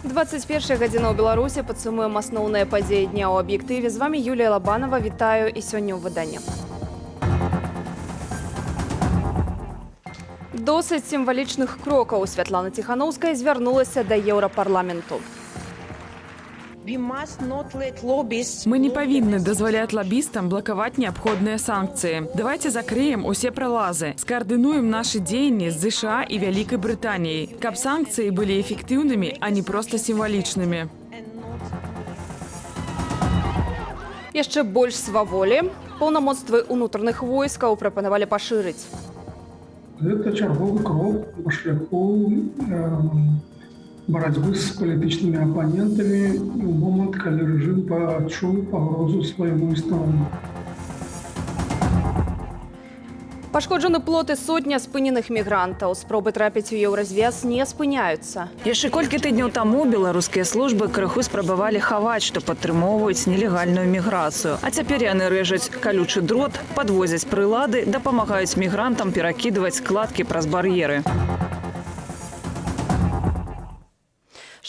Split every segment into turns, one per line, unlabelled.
21 гадзіна ў Беларусі падсумуем асноўныя падзеі дня ў аб'ектыве. З вами Юлія Лабанова. Вітаю і сёння ў выданні. Досыць сімвалічных крокаў Святлана Ціхановская звярнулася да Еўрапарламенту.
Мы не павінны дазваляць лоббістам блакаваць неабходныя санкцыі. Давайте закрыем усе пралазы, скаардынуем нашы дзеянні з США і Вялікай Брытаніяй, каб санкцыі былі эфектыўнымі, а не проста сімвалічнымі.
Яшчэ больш сваволі. Паўнамоцтвы ўнутраных войскаў прапанавалі пашырыць.
Гэта чарговы крок па шляху барацьбы з палітычнымі апанентамі у момант, калі рэжым пачуў пагрозу свайму існаванню.
Пашкоджаны плоты сотня спыненых мігрантаў. Спробы трапіць у еўразвяз не спыняюцца.
Яшчэ колькі тыдняў таму беларускія службы крыху спрабавалі хаваць, што падтрымоўваюць нелегальную міграцыю. А цяпер яны рэжуць калючы дрот, падвозяць прылады, дапамагаюць мігрантам перакідваць складкі праз бар'еры.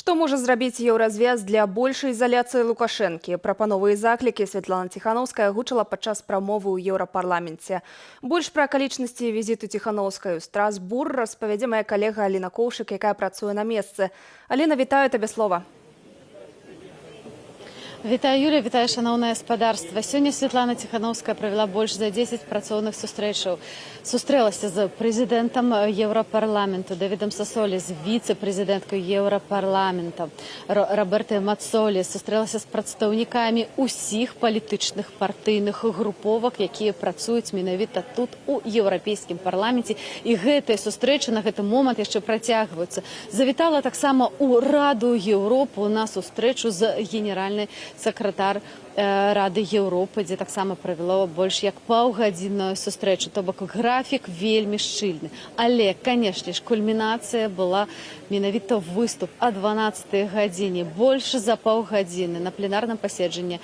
Што можа зрабіць еўразвяз для большай ізаляцыі Лукашэнкі? Прапановы і заклікі Святлана Ціхановская гучала падчас прамовы ў Еўрапарламенце. Больш пра акалічнасці візіту Ціхановскай у Страсбур распавядзе мая калега Аліна Коўшык, якая працуе на месцы. Аліна, вітаю табе слова.
Вітаю, Юлія, вітаю, шановне гаспадарства. Сёння Святлана Ціхановская правяла больш за 10 працоўных сустрэчаў. Сустрэлася з прэзідэнтам Еўрапарламенту Давідам Сасолі, з віцэ-прэзідэнткай Еўрапарламента Робертай Мацолі, сустрэлася з прадстаўнікамі ўсіх палітычных партыйных груповак, якія працуюць менавіта тут, у Еўрапейскім парламенце. І гэтыя сустрэчы на гэты момант яшчэ працягваюцца. Завітала таксама ў Раду Еўропы на сустрэчу з генеральнай сакратар Рады Еўропы, дзе таксама правяло больш як паўгадзінную сустрэчу. То бок графік вельмі шчыльны. Але, канешне ж, кульмінацыя была менавіта выступ о 12 гадзіне. Больш за паўгадзіны на пленарным паседжанні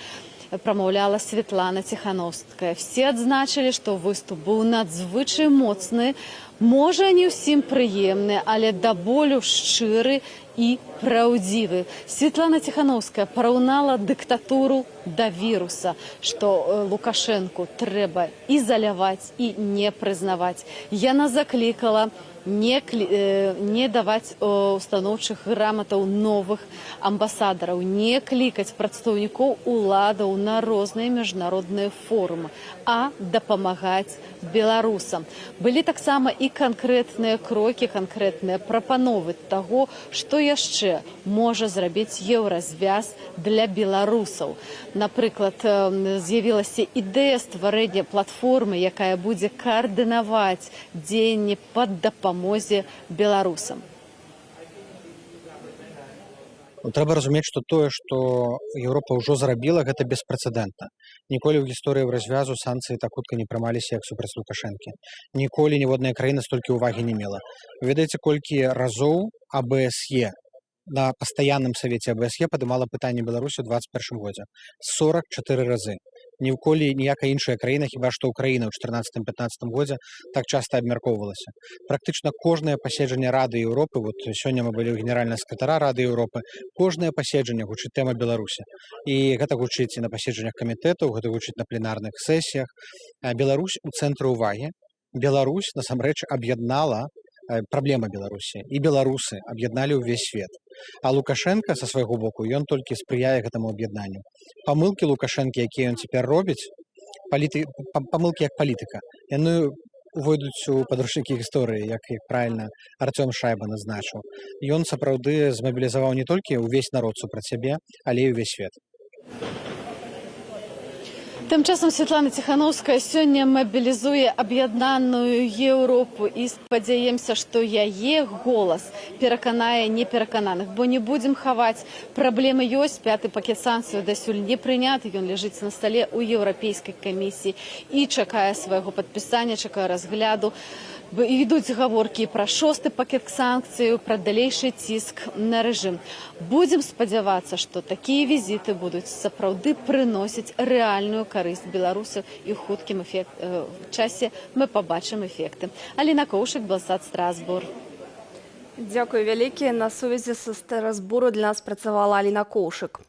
прамаўляла Святлана Ціхановская. Все адзначылі, што выступ быў надзвычай моцны, можа, не ўсім прыемны, але да болю шчыры і праўдзівы. Святлана Ціхановская параўнала дыктатуру да віруса, што Лукашэнку трэба ізаляваць і не прызнаваць. Яна заклікала не даваць устаноўчых граматаў новых амбасадараў, не клікаць прадстаўнікоў уладаў на розныя міжнародныя форумы, а дапамагаць беларусам. Былі таксама і канкрэтныя крокі, канкрэтныя прапановы таго, што яшчэ можа зрабіць еўразвяз для беларусаў. Напрыклад, з'явілася ідэя стварэння платформы, якая будзе каардынаваць дзеянні пад дапамозе беларусам.
Трэба разумець, што тое, што Еўропа ўжо зрабіла, гэта беспрэцэдэнтна. Ніколі ў гісторыі развязу санкцыі так хутка не прымаліся, як супраць Лукашэнкі. Ніколі ніводная краіна столькі ўвагі не мела. Вы ведаеце, колькі разоў АБСЕ на пастаянным савеце АБСЕ падымала пытанне Беларусі ў 2021 годзе? 44 разы. Ніколі ніякая іншая краіна, хіба што Украіна ў 14-15 годзе так часта абмяркоўвалася. Практычна кожнае паседжанне Рады Еўропы, вот сёння мы былі ў генеральнага сакратара Рады Еўропы, кожнае паседжанне гучыць тэма Беларусі. І гэта гучыць і на паседжаннях камітэтаў, гэта гучыць на пленарных сесіях. Беларусь у цэнтры ўвагі. Беларусь, насамрэч, аб'яднала праблема Беларусі. І беларусы аб'ядналі ўвесь свет. А Лукашенко, са свайго боку, ён толькі спрыяе гэтаму аб'яднанню. Памылкі Лукашэнкі, якія ён цяпер робіць, памылкі як палітыка, яны увойдуць у падручнікі гісторыі, як правільна Артём Шайба назначыў. Ён сапраўды змабілізаваў не толькі ўвесь народ супраць сябе, але і ўвесь свет.
Тым часам Святлана Ціхановская сёння мабілізуе аб'яднаную Еўропу і спадзяемся, што яе голас пераканае неперакананых, бо не будзем хаваць. Праблемы ёсць, 5-ы пакет санкцыяў дасюль не прыняты, ён ляжыць на стале ў Еўрапейскай камісіі і чакае свайго падпісання, чакае разгляду. Ідуць гаворкі пра 6-ы пакет санкцыяў, пра далейшы ціск на рэжым. Будзем спадзявацца, што такія візіты будуць сапраўды прыносіць рэальную карысць беларусаў і ў хуткім часе мы пабачым эфекты. Аліна Коўшык, Белсат, Страсбур.
Дякую вялікі. На сувязі са Страсбуру для нас працавала Аліна Коўшык.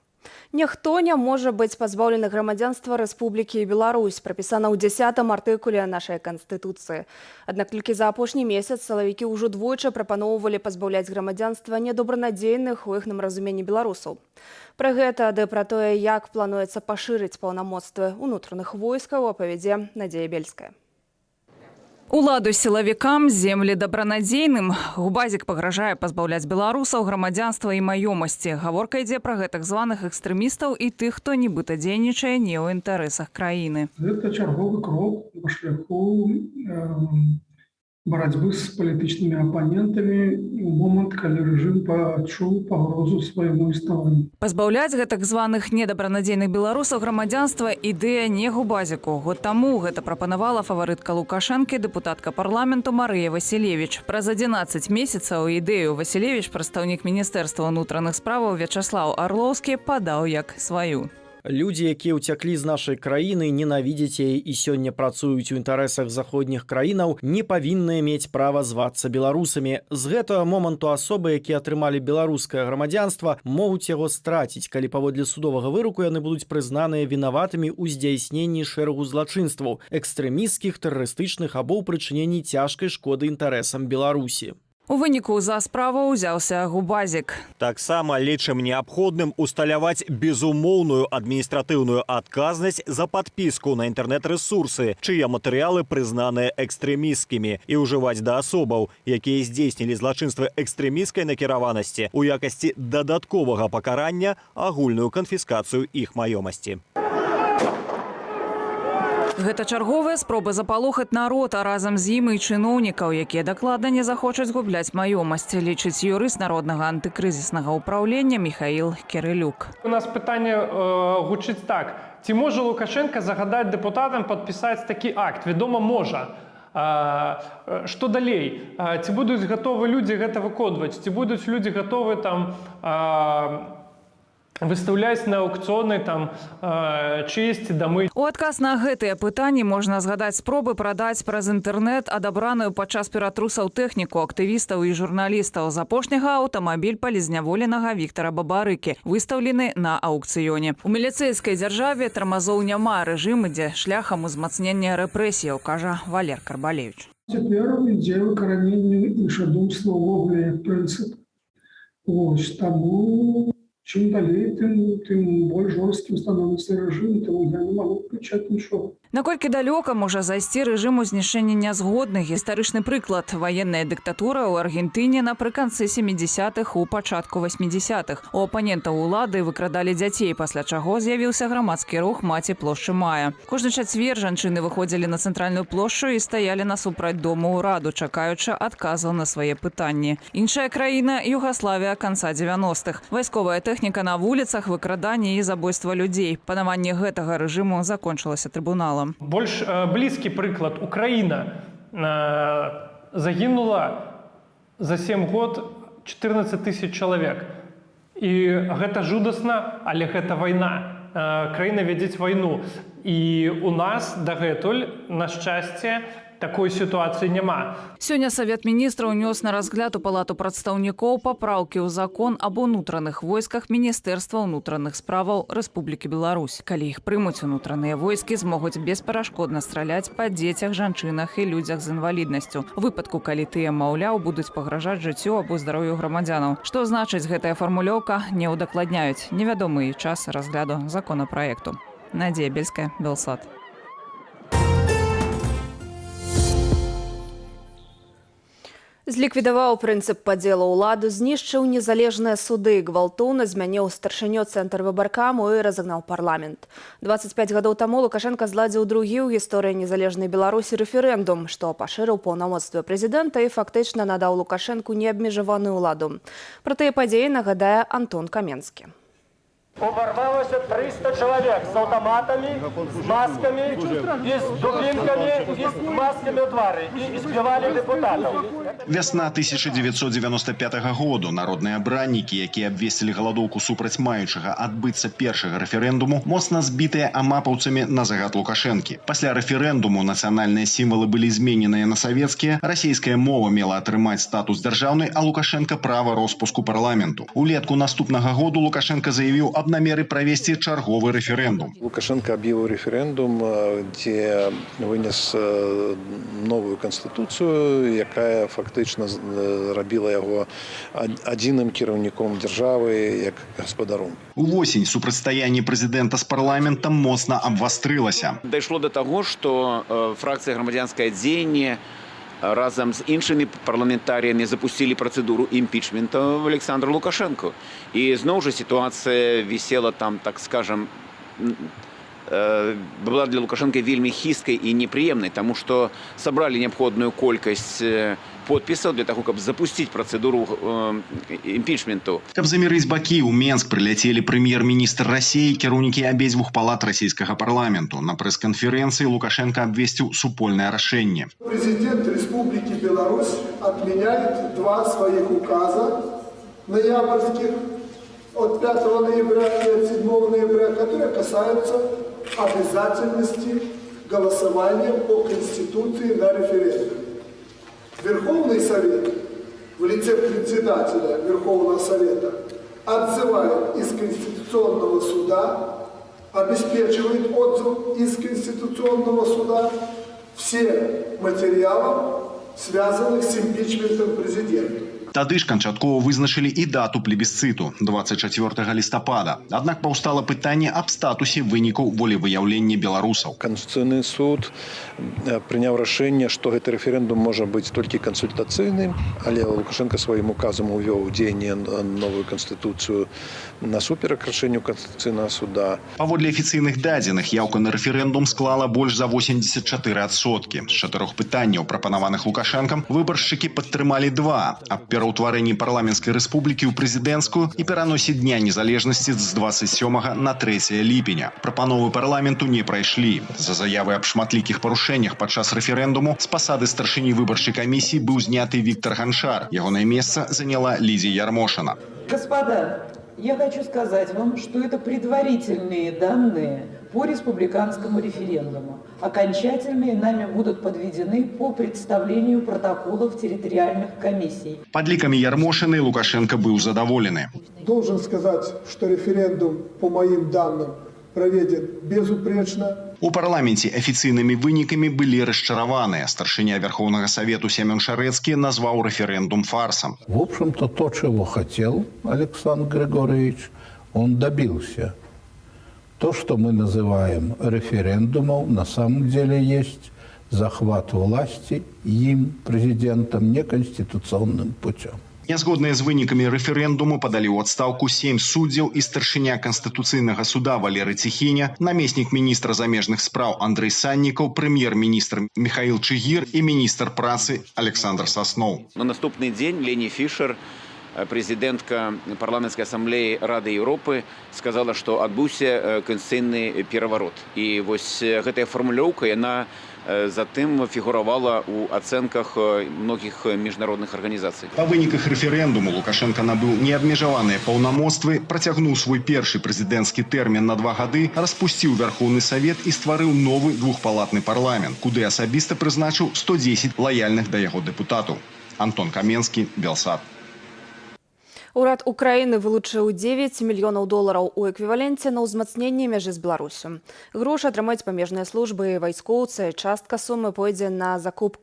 Ніхто не можа быць пазбаўлены грамадзянства Рэспублікі Беларусь, прапісана ў 10-м артыкуле нашай Канстытуцыі. Аднак толькі за апошні месяц сілавікі ўжо двойчы прапаноўвалі пазбаўляць грамадзянства недобранадзейных у іхным разуменні беларусаў. Пра гэта ды пра тое, як плануецца пашырыць паўнамоцтвы ўнутраных войскаў, апавядзе Надзея Бельская.
Уладу сілавікам, землі добранадзейным. Губазік пагражае пазбаўляць беларусаў грамадзянства і маёмасці. Гаворка ідзе пра гэтак званых экстрэмістаў і тых, хто нібыта дзейнічае не ў інтарэсах краіны.
Гэта чарговы крок на шляху барацьбы з палітычнымі апанентамі у момант, калі рэжым пачуў пагрозу свайму існаванню.
Пазбаўляць гэтак званых недобранадзейных беларусаў грамадзянства ідэя не губазіку. Год таму гэта прапанавала фаварытка Лукашэнкі, дэпутатка парламенту Марыя Васілевіч. Праз 11 месяцаў ідэю Васілевіч, прадстаўнік Міністэрства ўнутраных справаў Вячаслаў Арлоўскі, падаў як сваю.
Людзі, якія ўцяклі з нашай краіны, ненавідзяць яе і сёння працуюць у інтарэсах заходніх краінаў, не павінны мець права звацца беларусамі. З гэтага моманту асобы, якія атрымалі беларускае грамадзянства, могуць яго страціць, калі паводле судовага выроку яны будуць прызнаныя вінаватымі ў здзяйсненні шэрагу злачынстваў, экстрэмісцкіх, тэрарыстычных або ў прычыненні цяжкай шкоды інтарэсам Беларусі.
У выніку за справу ўзяўся губазік.
Таксама лічым неабходным усталяваць безумоўную адміністратыўную адказнасць за падпіску на інтэрнэт-рэсурсы, чыя матэрыялы прызнаныя экстрэмісцкімі, і ўжываць да асобаў, якія здзейснілі злачынствы экстрэмісцкай накіраванасці у якасці дадатковага пакарання агульную канфіскацыю іх маёмасці.
Гэта чарговая спроба запалохаць народ, а разам з ім і чыноўнікаў, якія дакладна не захочуць губляць маёмасць, лічыць юрыст народнага антыкрызіснага ўпраўлення Міхаіл Кірылюк.
У нас пытанне гучыць так. Ці можа Лукашенка загадаць дэпутатам падпісаць такі акт? Вядома, можа. Што далей? Ці будуць гатовы людзі гэта выконваць? Ці будуць людзі гатовы там выстаўляць на аукцыёны чысці дамы.
У адказ на гэтыя пытанні можна згадаць спробы прадаць праз інтэрнэт адабраную падчас ператрусаў тэхніку актывістаў і журналістаў. З апошняга аўтамабіль палізняволенага Віктара Бабарыкі, выстаўлены на аукцыёне. У міліцэйскай дзяржаве тармазоў няма, рэжым ідзе шляхам узмацнення рэпрэсіяў, кажа Валер Карбалевіч.
Цяпер ідзе выкараненне іншадумства ўвогуле як прынцып. Таму чым далей, тым больш жорсткім становіцца рэжым, таму я не магу включаць нічога.
Наколькі далёка можа зайсці рэжым у знішэнні нязгодных? Гістарычны прыклад. Ваенная дыктатура ў Аргентыне напрыканцы 70-х, у пачатку 80-х. У апанентаў улады выкрадалі дзяцей, пасля чаго з'явіўся грамадскі рух «Маці плошчы Мая». Кожны чацвер жанчыны выходзілі на цэнтральную плошчу і стаялі насупраць дому ўраду, чакаючы адказаў на свае пытанні. Іншая краіна – Югаславія канца 90-х. Вайсковая тэхніка на вуліцах, выкраданне і забойства людзей. Панаванне гэтага рэжыму закончылася трыбуналам.
Больш блізкі прыклад. Украіна загінула за 7 год 14 тысяч чалавек. І гэта жудасна, але гэта вайна. Краіна вядзець вайну. І у нас дагэтуль, на шчасце, такой сітуацыі няма.
Сёння Савет міністраў унёс на разгляд у Палату прадстаўнікоў папраўкі ў закон аб унутраных войсках Міністэрства ўнутраных справаў Рэспублікі Беларусь. Калі іх прымуць, унутраныя войскі змогуць бесперашкодна страляць па дзецях, жанчынах і людзях з інваліднасцю. У выпадку, калі тыя, маўляў, будуць пагражаць жыццю або здароўю грамадзянаў. Што значыць гэтая фармулёўка, не ўдакладняюць. Невядомы і час разгляду законапраекту. Надзея Бельская, Белсат.
Зліквідаваў прынцып падзелу ўладу, знішчыў незалежныя суды, гвалтоўна змяніў старшыню цэнтр выбаркаму і разагнаў парламент. 25 гадоў таму Лукашенка зладзіў другі ў гісторыі незалежнай Беларусі рэферэндум, што пашырыў паўнамоцтвы прэзідэнта і фактычна надаў Лукашэнку неабмежаваную ўладу. Пра тыя падзеі нагадае Антон Каменскі.
уварвалося 300 чоловік з автоматами, з масками, і з дубинками, і з масками у твари, і збивали депутатів.
Вясна 1995 году народныя абраннікі, якія абвесцілі галадоўку супраць маючага адбыцца першага рэферэндуму, моцна збітыя амапаўцамі на загад Лукашэнкі. Пасля рэферэндуму нацыянальныя сімвалы былі змененыя на савецкія, расійская мова мела атрымаць статус дзяржаўнай, а Лукашенко права роспуску парламенту. Улетку наступнага году Лукашенко заявіў аб намеры правесці чарговы рэферэндум.
Лукашенко объявил референдум, где вынес новую конституцию, якая фактично робила его одним кіраўніком державы, як гаспадаром.
Увосень супрацьстаянне прэзідэнта з парламентам моцна абвастрылася.
Дайшло до того, что фракция «Громадянское дзеянне» разом с іншими парламентариями запустили процедуру импичмента в Александра Лукашенко. И снова же ситуация висела там, так скажем, была для Лукашенко вельми хисткой и неприемной, потому что собрали необходную колькость подписаў для того, каб запусціць працэдуру імпічменту.
Каб замірыць бакі, ў Менск прыляцелі прэм'ер-міністр Расіі, кіраўнікі абедзвюх палат расійскага парламенту. На прэс-канферэнцыі Лукашенко абвесціў супольнае рашэнне.
Президент Республики Беларусь отменяет два своих указа ноябрьских от 5 ноября и от 7 ноября, которые касаются обязательности голосования по Конституции на референдуме. Верховный Совет в лице председателя Верховного Совета отзывает из Конституционного суда, обеспечивает отзыв из Конституционного суда всех материалов, связанных с импичментом президента.
Тады ж канчаткова вызначылі і дату плебісцыту – 24 лістапада. Аднак паўстала пытанне аб статусе вынікаў волевыяўлення беларусаў.
Конституционный суд принял решение, что этот референдум может быть только консультацийным, але Лукашенко своим указом увел в дзеянне новую конституцию насуперак рашэнню Конституционного суда.
Паводле афіцыйных дадзеных, яўка на рэферэндум склала больш за 84%. З 4 пытанняў, прапанаваных Лукашэнкам, выбаршчыкі падтрымалі 2 – аб пераўтварэнні парламенцкай рэспублікі ў прэзідэнцкую і пераносе Дня незалежнасці з 27 на 3 ліпеня. Прапановы парламенту не прайшлі. За заявы аб шматлікіх парушэннях падчас рэферэндуму з пасады старшыні выбарчай камісіі быў зняты Віктор Ганчар. Ягонае месца заняла Лідзія Ярмошина.
Господа, я хочу сказать вам, что это предварительные данные по республиканскому референдуму. Окончательные нами будут подведены по представлению протоколов территориальных комиссий.
Падлікамі Ярмошины Лукашенко быў задаволены.
Должен сказать, что референдум, по моим данным, проведен безупречно.
У парламенце афіцыйнымі вынікамі былі расчараваныя. Старшыня Верховного Совету Семен Шарэцкі назваў рэферендум фарсом.
В общем-то, то, чего хотел Александр Григорьевич, он добился. То, что мы называем референдумом, на самом деле есть захват власти им, президентом, неконституционным путем.
Нязгодныя з вынікамі рэферэндуму падалі ў адстаўку 7 суддзяў і старшыня Канстытуцыйнага суда Валерый Ціхіня, намеснік міністра замежных спраў Андрэй Саннікаў, прэм'ер-міністр Михаил Чыгір і міністр працы Александр Сасноў.
На наступны дзень Лені Фішер, президентка парламентской ассамблеи Рады Европы, сказала, что адбыўся конституцыйны пераворот. И вось гэтая формулёўка, яна затым фігуравала у ацэнках многіх міжнародных арганізацый.
Па выніках рэферэндуму Лукашенко набыў неабмежаваныя паўнамоцтвы, працягнуў свой першы прэзідэнцкі тэрмін на 2 гады, распусціў Верховны Савет і стварыў новы двухпалатны парламент, куды асабіста прызначыў 110 лаяльных да яго дэпутатаў. Антон Каменскі, Белсат.
Урад Украіны вылучыў 9 мільёнаў долараў у эквіваленце на ўзмацненне мяжы з Беларусю. Грошы атрымаюць памежныя службы і вайскоўцы. Частка сумы пойдзе на закуп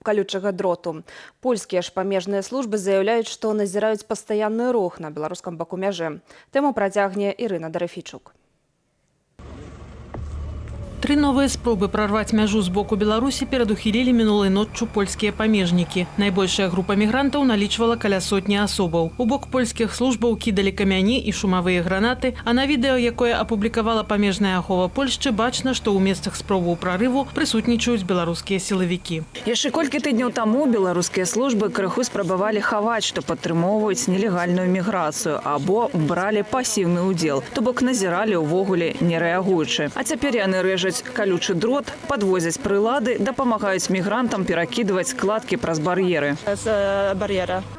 калючага дроту. Польскія ж памежныя службы заяўляюць, што назіраюць пастаянны рух на беларускам баку мяжы. Тэму працягне Ірына Дарафійчук.
Три новые спробы прорвать мяжу з боку Беларусі перадухілілі мінулай ноччу польскія памежнікі. Найбольшая група мігрантаў налічвала каля сотні асобаў. У бок польскіх службаў кідалі камяні і шумавыя гранаты, а на відэо, якое апублікавала памежная ахова Польшчы, бачна, што ў месцах спробаў прарыву прысутнічаюць беларускія сілавікі.
Яшчэ колькі тыдняў таму беларускія службы крыху спрабавалі хаваць, што падтрымоўваюць нелегальную міграцыю або бралі пасіўны ўдзел, то бок назіралі ўвогуле не рэагуючы. А цяпер яны рэжаць колючий дрот, подвозять прилады, дапамагаюць мігрантам перакидывать складки праз бар'еры.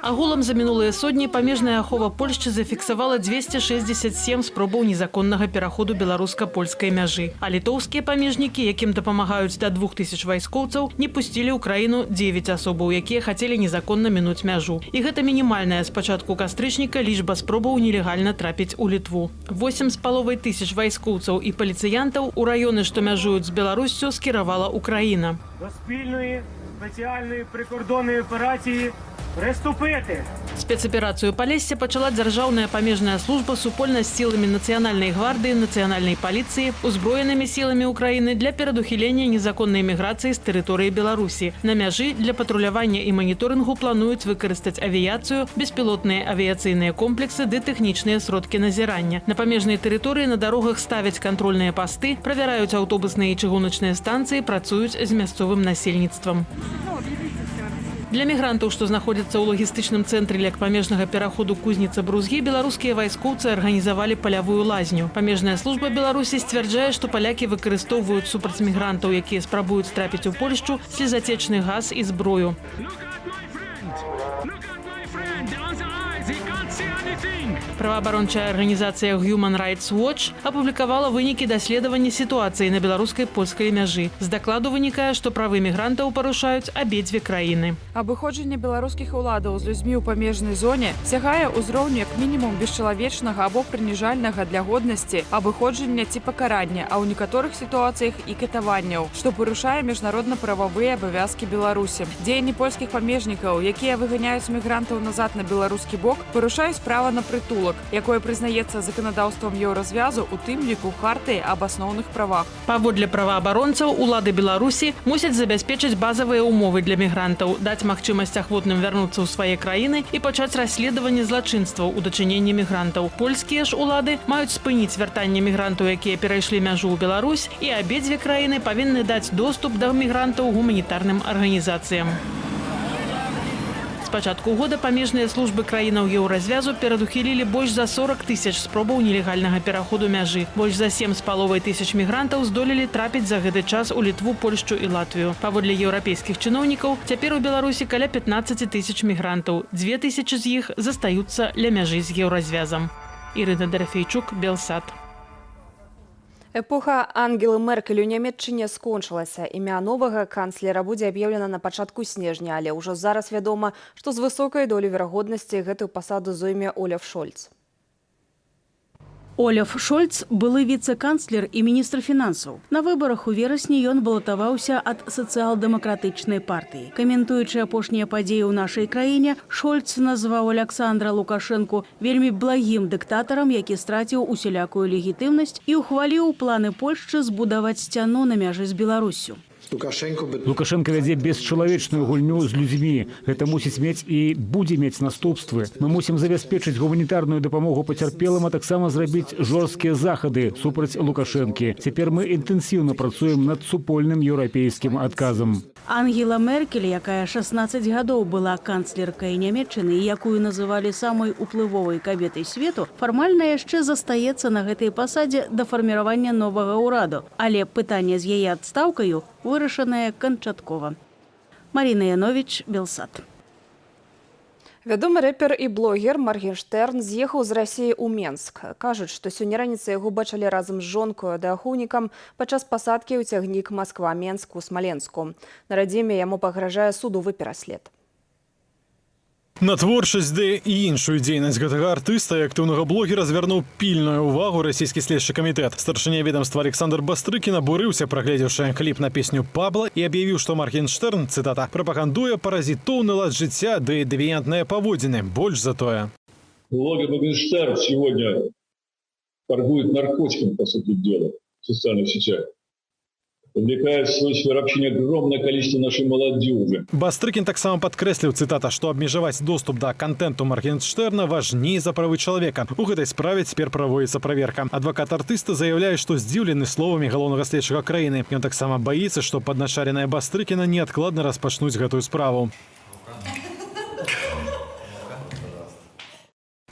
Агулам за мінулыя сотні памежная ахова Польшчы зафіксавала 267 спробаў незаконнага пераходу беларуска-польскай мяжы. А літоўскія памежнікі, якім дапамагаюць да 2000 вайскоўцаў, не пусцілі ў краіну 9 асобаў, якія хацелі незаконна мінуць мяжу. І гэта мінімальная з пачатку кастрычніка лічба спробаў нелегальна трапіць у Літву. 8,5 тысяч вайскоўцаў і паліцыянтаў у раёны, што мяжують з Білоруссю, скеровала Україна.
До спільної спеціальної прикордонної операції приступити.
Спецаперацыю Палессе пачала дзяржаўная памежная служба супольна з сіламі нацыянальнай гвардыі, нацыянальнай паліцыі, узброенымі сіламі Украіны для перадухілення незаконнай міграцыі з тэрыторыі Беларусі. На мяжы для патрулявання і маніторынгу плануюць выкарыстаць авіяцыю, беспілотныя авіяцыйныя комплексы ды тэхнічныя сродкі назірання. На памежнай тэрыторыі на дарогах ставяць кантрольныя пасты, правяраюць аўтобусныя і чыгуначныя станцыі, працуюць з мясцовым насельніцтвам. Для мігрантаў, што знаходзяцца ў лагістычным цэнтры ля памежнага пераходу Кузніца-Брузгі, беларускія вайскоўцы арганізавалі палявую лазню. Памежная служба Беларусі сцвярджае, што палякі выкарыстоўваюць супраць мігрантаў, якія спрабуюць трапіць у Польшчу, слезацечны газ і зброю. Праваабарончая арганізацыя Human Rights Watch апублікавала вынікі даследавання сітуацыі на беларуска-польскай мяжы. З дакладу вынікае, што правы мігрантаў парушаюць абедзве краіны.
Абыходжанне беларускіх уладаў з людзьмі ў памежнай зоне сягае ўзроўню як мінімум бесчалавечнага або прыніжальнага для годнасці, абыходжання ці пакарання, а ў некаторых сітуацыях і катаванняў, што парушае міжнародна-прававыя абавязкі Беларусі. Дзеянні польскіх памежнікаў, якія выганяюць мігрантаў назад на беларускі бок, парушаюць права на прытулак, якое прызнаецца заканадаўствам еўразвязу, у тым ліку хартыі аб асноўных правах.
Паводле праваабаронцаў, улады Беларусі мусяць забяспечыць базавыя ўмовы для мігрантаў, даць магчымасць ахвотным вярнуцца ў свае краіны і пачаць расследаванне злачынстваў у дачыненні мігрантаў. Польскія ж улады маюць спыніць вяртанне мігрантаў, якія перайшлі мяжу ў Беларусь, і абедзве краіны павінны даць доступ да мігрантаў гуманітарным арганізацыям. З пачатку года памежныя службы краінаў еўразвязу перадухілілі больш за 40 тысяч спробаў нелегальнага пераходу мяжы. Больш за 7,5 тысяч мігрантаў здолелі трапіць за гэты час у Літву, Польшчу і Латвію. Паводле еўрапейскіх чыноўнікаў, цяпер у Беларусі каля 15 тысяч мігрантаў. 2 тысячы з іх застаюцца ля мяжы з еўразвязам. Ірына Дарафейчук, Белсат.
Эпоха Ангелы Меркель у Нямецчыне скончылася. Імя новага канцлера будзе аб'яўлена на пачатку снежня, але ўжо зараз вядома, што з высокай долей верагоднасці гэтую пасаду зойме Оляф Шольц.
Оляф Шольц – былы віцэ-канцлер і міністр фінансаў. На выбарах у верасні ён балатаваўся ад сацыял-дэмакратычнай партыі. Каментуючы апошнія падзеі ў нашай краіне, Шольц назваў Аляксандра Лукашэнку вельмі благім дыктатарам, які страціў усялякую легітымнасць і ухваліў планы Польшчы збудаваць сцяну на мяжы з Беларуссю.
Лукашенко вядзе бесчалавечную гульню з людзьмі. Гэта мусіць мець і будзе мець наступствы. Мы мусім забяспечыць гуманітарную дапамогу пацярпелым, а таксама зрабіць жорсткія захады супраць Лукашэнкі. Цяпер мы інтэнсіўна працуем над супольным еўрапейскім адказам.
Ангела Меркель, якая 16 гадоў была канцлеркай Нямецчыны і якую называлі самай уплывовай кабетай свету, фармальна яшчэ застаецца на гэтай пасадзе да фарміравання новага ўраду. Але пытанне з яе адстаўкаю вырашанае канчаткова. Марина Янович, Белсат.
Вядомы рэпер і блогер Маргенштерн з'ехаў з Расіі ў Менск. Кажуць, што сёння раніцай яго бачылі разам з жонкаю ды ахоўнікам падчас пасадкі ў цягнік Масква-Менск у Смаленску. На радзіме яму пагражае судовы пераслед.
На творчасць ды і іншую дзейнасць гэтага артыста і актыўнага блогера звярнуў пільную ўвагу расійскі следчы камітэт. Старшыня ведамства Александр Бастрыкін абурыўся, прагледзеўшы кліп на песню «Пабло» і аб'явіў, што Маргенштерн, цытата, «прапагандуе паразітоўны лад жыцця ды дэвіянтныя паводзіны, больш за тое».
Блогер Маргенштерн сегодня торгует наркотиками, по сути дела, в социальных сетях. привлекает в свою сферу общения огромное количество нашей молодежи.
Бастрыкін таксама падкрэсліў, цытата, што абмежаваць доступ да контенту Моргенштерна важней за правы чалавека. У гэтай справе цяпер праводзіцца праверка. Адвакат артыста заяўляе, што здзіўлены словамі галоўнага следчага краіны. Ён таксама баіцца, што падначаленыя Бастрыкіна неадкладна распачнуць гэтую справу.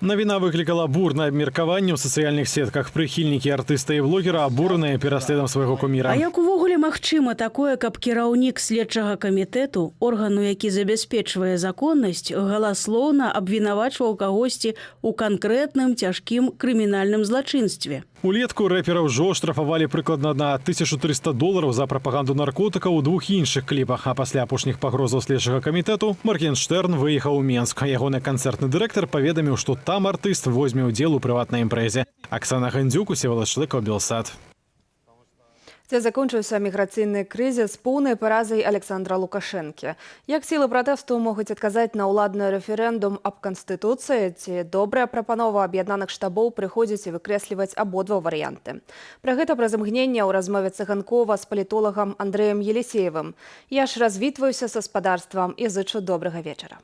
Навіна выклікала бурнае абмеркаванне ў сацыяльных сетках. Прыхільнікі артыста і блогера абураныя пераследам свайго куміра.
А як увогуле магчыма такое, каб кіраўнік следчага камітэту, органу, які забяспечвае законнасць, галаслоўна абвінавачваў кагосьці ў канкрэтным цяжкім крымінальным злачынстве?
Улетку рэпера ўжо штрафавалі прыкладна на $1300 за прапаганду наркотыкаў у 2 іншых кліпах. А пасля апошніх пагрозаў следчага камітэту Моргенштерн выехаў у Менск. Ягоны канцэртны дырэктар паведаміў, што там артыст возьме ўдзел у прыватнай імпрэзе. Аксана Гандзюк, Всеволод Шлыкаў, Белсат.
Це закончыўся міграцыйны крызіс поўнай паразай Александра Лукашэнкі. Як сілы пратэсту могуць адказаць на ўладны рэферэндум аб Канстытуцыі, ці добрая прапанова аб'яднаных штабоў прыходзіць і выкрэсліваць абодва варыянты. Пра гэта праз імгненне ў размове Цыганкова з палітолагам Андрэем Елісеевым. Я ж развітваюся са спадарствам і зычу добрага вечара.